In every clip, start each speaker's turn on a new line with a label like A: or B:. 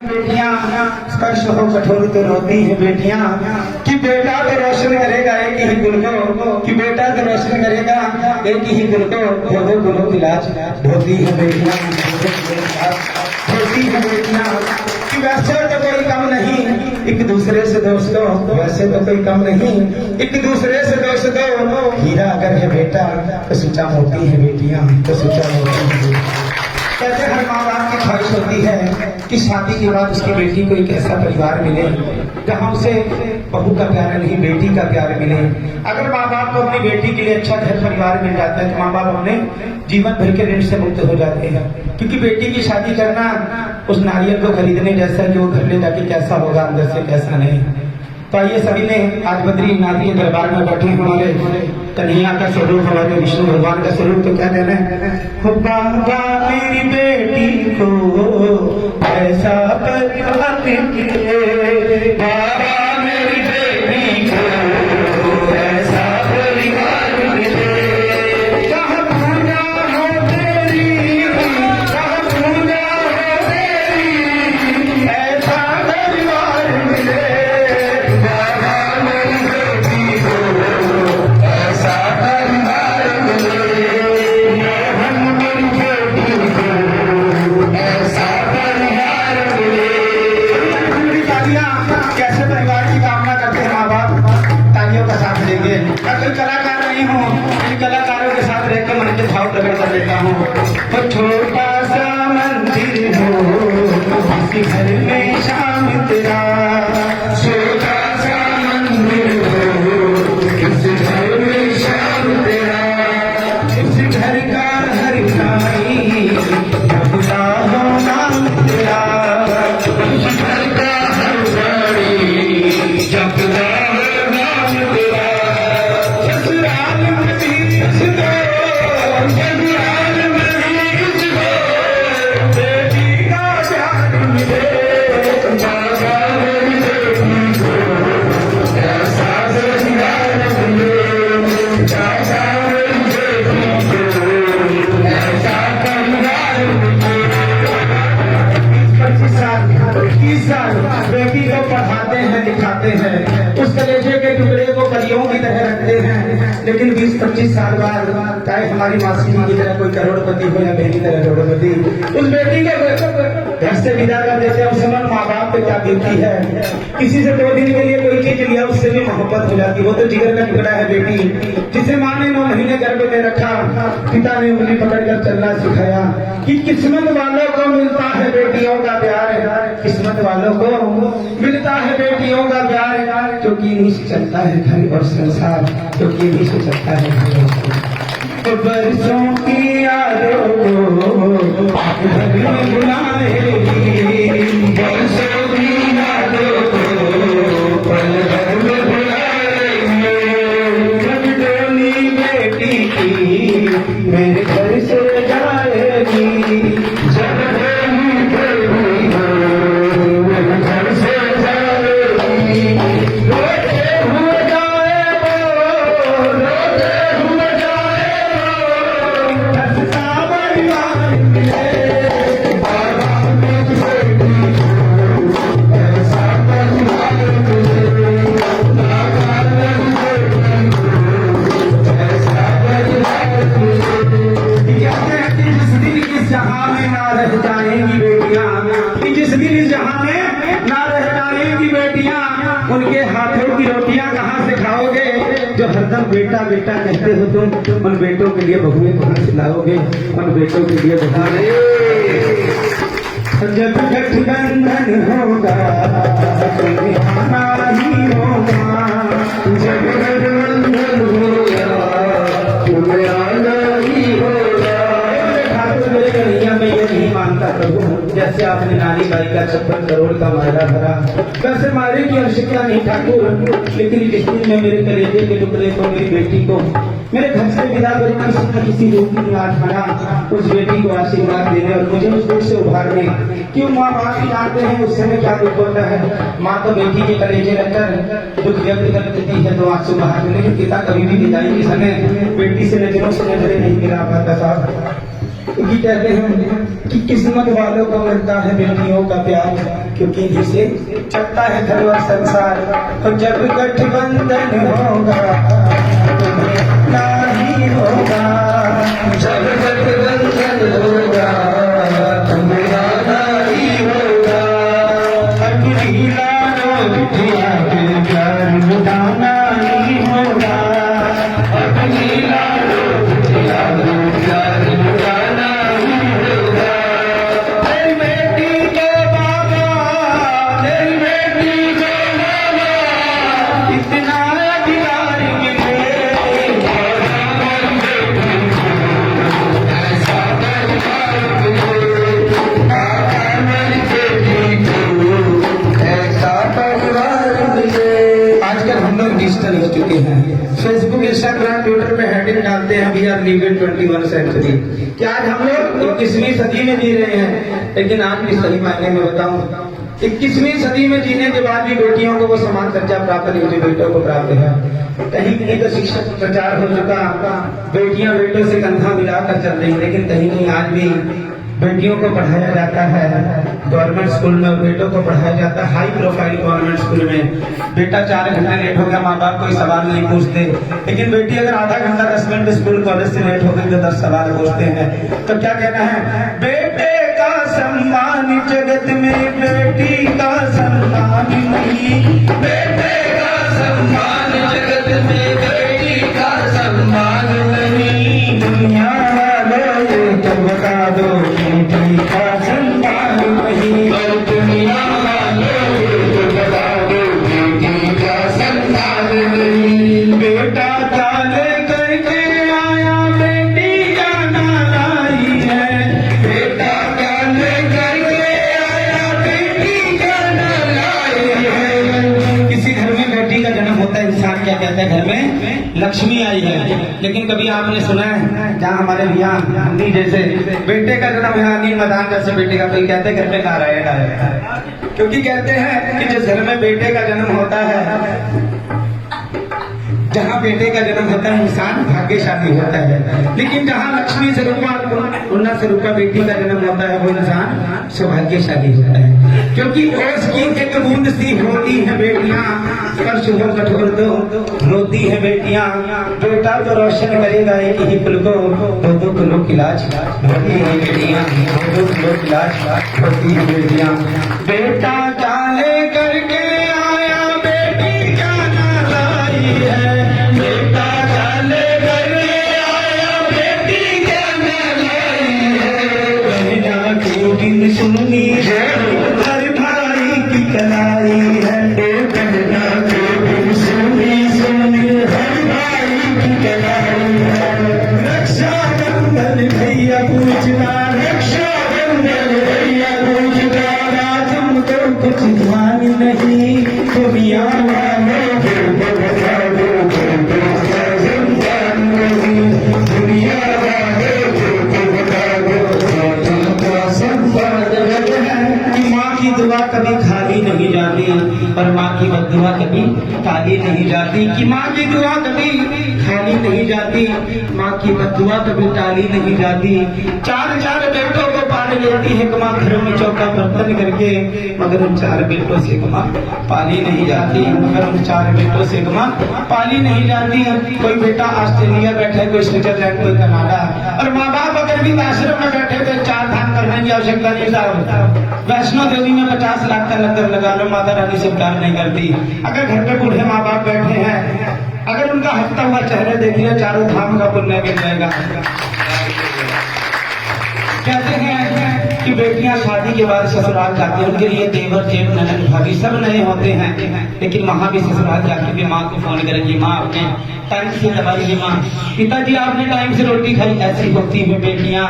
A: बेटियां स्पर्श हो कठोर तो रोती है बेटियां कि बेटा तो रोशन करेगा एक ही गुण को, कि बेटा तो रोशन करेगा एक ही गुण को, दो गुणों की लाज ढोती है बेटियां, ढोती है बेटियां कि वैसे तो कोई कम नहीं एक दूसरे से दोस्तों, वैसे तो कोई कम नहीं एक दूसरे से दोस्तों, हीरा अगर है बेटा तो सोचा मोती है बेटियां, तो सोचा मोती है बेटियां। कैसे हर माँ बाप की ख्वाहिश होती है कि शादी के बाद उसकी बेटी को एक ऐसा परिवार मिले जहाँ उसे बहू का प्यार नहीं बेटी का प्यार मिले। अगर माँ बाप को अपनी बेटी के लिए अच्छा घर परिवार मिल जाता है तो माँ बाप अपने जीवन भर के ऋण से मुक्त हो जाते हैं, क्योंकि बेटी की शादी करना उस नारियल को खरीदने जैसा कि वो घर ले जाके कैसा होगा अंदर से कैसा नहीं। तो आइए सभी ने आज बद्रीनाथ के दरबार में बैठे हमारे कन्हैया का स्वरूप, हमारे विष्णु भगवान का स्वरूप, तो क्या कहना है, हो बाबा मेरी बेटी को ऐसा परिवार मिले, बाबा मेरी बेटी को ऐसा परिवार मिले, जहाँ पूजा हो तेरी, जहाँ पूजा हो तेरी, ऐसा परिवार मिले। कैसे परिवार की कामना करते हैं माँ बाप, तालियों का साथ देंगे। मैं कोई कलाकार नहीं हूँ, इन कलाकारों के साथ रहकर मन के भाव प्रकट कर देता हूँ। तो छोटा सा मंदिर हो किसी घर में शाम तेरा, छोटा सा मंदिर हो किसी घर में शाम तेरा, इस घर का हर नाई खुदा हो नाम तेरा, इस घर का हर नाई जपदा है नाम तेरा, ससुराल में भी इसको, ससुराल में भी इसको बेटी का प्यार मिले, बाबा मेरी बेटी को ऐसा ससुराल मिले, बाबा मेरी बेटी को ऐसा परिवार मिले। 25 साल 21 साल बेटी को पढ़ाते हैं लिखाते हैं, उस कलेजे के टुकड़े को परियों की तरह रखते हैं, लेकिन 20-25 साल बाद चाहे हमारी मासी की तरह कोई करोड़पति हो या मेरी तरह करोड़पति, उस बेटी के घर से विदा कर देते हैं। उस समय माँ बाप पे क्या बीतती है, किसी से 2 दिन के लिए कोई चीज लिया उससे भी मोहब्बत हो जाती। वो तो जिगर का टुकड़ा है बेटी, जिसे माँ ने 9 महीने गर्भ में रखा, पिता ने उंगली पकड़कर चलना सिखाया। कि किस्मत वालों को मिलता है बेटियों का प्यार, किस्मत वालों को मिलता है बेटियों का प्यार, क्योंकि इन्हीं से चलता है घर और संसार, क्योंकि इन्हीं से चलता है घर और संसार। तो बरसों की यादों को घर में बुलाएगी, बरसों की यादों को पल भर में बुलाएगी, जब डोली बेटी की मेरे घर से जाएगी, जब डोली बेटी मेरे घर से जाएगी, रोते हुए जाए वो, रोते हुए जाए वो, हंसता परिवार मिले, बाबा मेरी बेटी को ऐसा परिवार मिले, बाबा मेरी बेटी को ऐसा परिवार मिले। कहते हैं कि जिस दिन इस जहां में ना रह जाएंगी बेटियां, कि जिस दिन इस जहां में ना रह जाएंगी बेटियां, उनके हाथों की रोटियां कहाँ से खाओगे, जो हरदम बेटा बेटा कहते हो तुम, उन बेटों के लिए बहुएं कहाँ से लाओगे, उन बेटों के लिए बता जब गठबंधन होगा तुम्हें आना ही होगा, जब गठबंधन होगा तुम्हें आना ही होगा। मेरे कन्हैया मैं ये नहीं मानता प्रभु, जैसे आपने नानी बाई का 56 करोड़ का मायरा भरा, वैसे मारे की आवश्यकता नहीं ठाकुर, लेकिन जिस दिन में मेरे कलेजे के टुकड़े को, मेरी बेटी को मेरे घर से विदा करके किसी न किसी रूप में आज बना, उस बेटी को आशीर्वाद देने और मुझे उस दुख से उभारने। क्यों माँ बाप ही जानते हैं उस समय क्या दुख होता है, माँ तो बेटी के कलेजे रखकर दुख व्यक्त कर देती है तो आंसू बहा देने, लेकिन पिता कभी भी विदाई के समय बेटी से नजरों से नजरें नहीं मिला पाता साहब। ये कहते हैं कि किस्मत वालों को मिलता है बेटियों का प्यार, क्योंकि इन्हीं से चलता है घर और संसार। और जब गठबंधन होगा तुम्हें नहीं होगा, जब गठबंधन होगा तुम्हें नहीं होगा। अगली लालो बिटिया के प्यार लुटाना नहीं होगा, अगली लालो बिटिया के प्यार लुटाना नहीं होगा। तेरी बेटी के बाबा, तेरी बेटी के बाबा इतना अधिकार मिले, ऐसा परिवार मिले, मेरी बेटी को ऐसा परिवार मिले। आजकल हम लोग डिजिटल हो चुके हैं, फेसबुक इंस्टाग्राम ट्विटर पे हेडिंग डालते हैं वी आर लिविंग 21 सेंचुरी, कि आज हम लोग 21वीं सदी में जी रहे हैं। लेकिन आज भी सही मायने में बताऊं, 21वीं सदी में जीने के बाद भी बेटियों को वो समान दर्जा प्राप्त नहीं जो बेटों को प्राप्त है। कहीं कहीं तो शिक्षा प्रचार हो चुका, बेटियां बेटों से कंधा मिलाकर चल रही, लेकिन कहीं कहीं आज भी बेटियों को पढ़ाया जाता है गवर्नमेंट स्कूल में, बेटों को पढ़ाया जाता है हाई प्रोफाइल गवर्नमेंट स्कूल में। बेटा 4 घंटे लेट हो गया, माँ बाप कोई सवाल नहीं पूछते, लेकिन बेटी अगर आधा घंटा 10 मिनट स्कूल कॉलेज से लेट हो गई तो 10 सवाल पूछते हैं। तो क्या कहना है, बेटे का सम्मान जगत में बेटी का सम्मान नहीं, बेटे का सम्मान जगत में बेटी का सम्मान नहीं। दुनिया वालों ये तो बता दो बेटी का सम्मान नहीं, और दुनिया वालों ये तो बता दो बेटी का सम्मान नहीं। बेटा ताले करके आया बेटी जाना लाई है, बेटा ताले करके आया बेटी जाना लाई है। किसी घर में बेटी का जन्म होता है, इंसान क्या कहता है, घर में लक्ष्मी आई है। लेकिन कभी आपने सुना है जहाँ हमारे यहाँ हमनी जैसे बेटे का जन्म यहाँ नीम मैदान जैसे बेटे का, कोई कहते घर में कहा रहेगा, क्योंकि कहते हैं कि जिस घर में बेटे का जन्म होता है, जहाँ बेटे का जन्म होता है इंसान भाग्यशाली होता है। लेकिन जहाँ लक्ष्मी स्वरूपा उन्नत स्वरूपा बेटी का जन्म होता है वो इंसान सौभाग्यशाली होता है, क्योंकि ओस की एक बूंद सी होती है बेटियां, स्पर्श हो कठोर दो रोती है बेटियां। बेटा तो रोशन करेगा एक ही कुल को, 2-2 किलो की लाज होती है बेटियां, 2-2 किलो की लाज होती है बेटियां। बेटा चाले करके आया बेटी जाना लाई है, बेटा चाले करके आया बेटी जाना लाई है। बहना की दिन सुनी है हर भाई की कलाई है, बहना की दिन सुनी हर भाई की कलाई है। रक्षाबंधन भैया पूछना, रक्षाबंधन भैया पूछना, तुमको कुछ ध्यान नहीं, दुनिया वालों को बता दो दुनिया वालों को बता दो तुमको संवाद है। कि माँ की दुआ कभी खाली नहीं जाती और माँ की बद्दुआ कभी खाली नहीं जाती, कि माँ की दुआ कभी खाली नहीं जाती, माँ की बद्दुआ कभी टाली नहीं जाती। 4 बेटों को पाल लेती है माँ घरों में चौका बर्तन करके, मगर उन 4 बेटों से माँ पाली नहीं जाती, मगर उन 4 बेटों से माँ पाली नहीं जाती। कोई बेटा ऑस्ट्रेलिया बैठे, कोई स्विट्जरलैंड, कोई कनाडा, और माँ बाप अगर भी आश्रम में बैठे तो 4 धाम करने की आवश्यकता नहीं साहब। वैष्णो देवी में 50 लाख का लंगर लगा लो, माता रानी से प्यार नहीं करती। अगर घर पे बूढ़े माँ बाप बैठे हैं, अगर उनका हंसता हुआ चेहरा देख लिया, 4 धाम का पुण्य मिल जाएगा। कहते हैं कि बेटियां शादी के बाद ससुराल जाती हैं, उनके लिए देवर जेठ ननद भाभी सब नए होते हैं, लेकिन वहां भी ससुराल जाकर के माँ को फोन करेंगी, माँ आपने टाइम से दवाई, माँ पिताजी आपने टाइम से रोटी खाई। ऐसी होती है बेटियां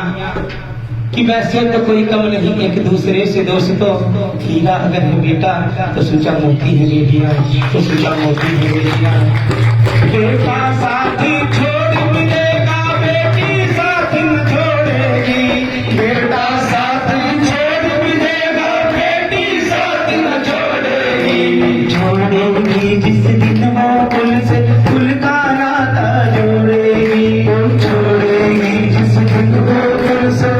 A: कि वैसे तो कोई कम नहीं, एक दूसरे से दोस्तों हीरा अगर है बेटा तो सोचा मोती है बेटियां, तो सोचा मोती है बेटियां। बेटा साथी छोड़ मिलेगा, बेटी साथ न छोड़ेगी, बेटा साथी छोड़ मिलेगा, बेटी साथ न छोड़ेगी। छोड़ेगी जिस दिन वो पुल से पुल का नाता जोड़ेगी, छोड़ेगी जिस दिन वो पुल से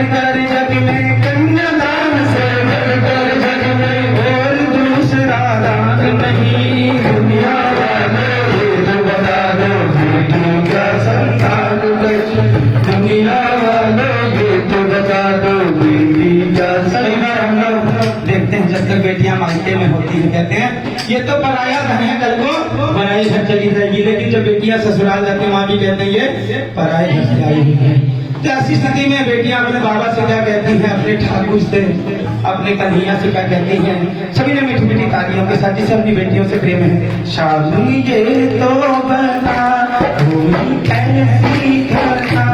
A: बढ़कर जग में कन्यादान से बढ़कर जग में और दूसरा दान नहीं। दुनिया वाले ये तो बता दो बेटी का संतान कैसे, दुनिया वाले ये तो बता दो बेटी का संतान। देखते हैं जब तक बेटियां मायके में होती है कहते हैं ये तो पराया धन है, कल को पराए घर चली जाएगी, लेकिन जब बेटियां ससुराल जाती माँ भी कहते हैं ये पराए घर से आई हुई है। तो ऐसी स्थिति में बेटियां अपने बाबा से क्या कहती हैं, अपने ठाकुर से, अपने कन्हैया से क्या कहती हैं। सभी ने मीठी मीठी तालियों के साथ जिसे अपनी बेटियों से प्रेम है। शादी ये तो बता कैसी कथा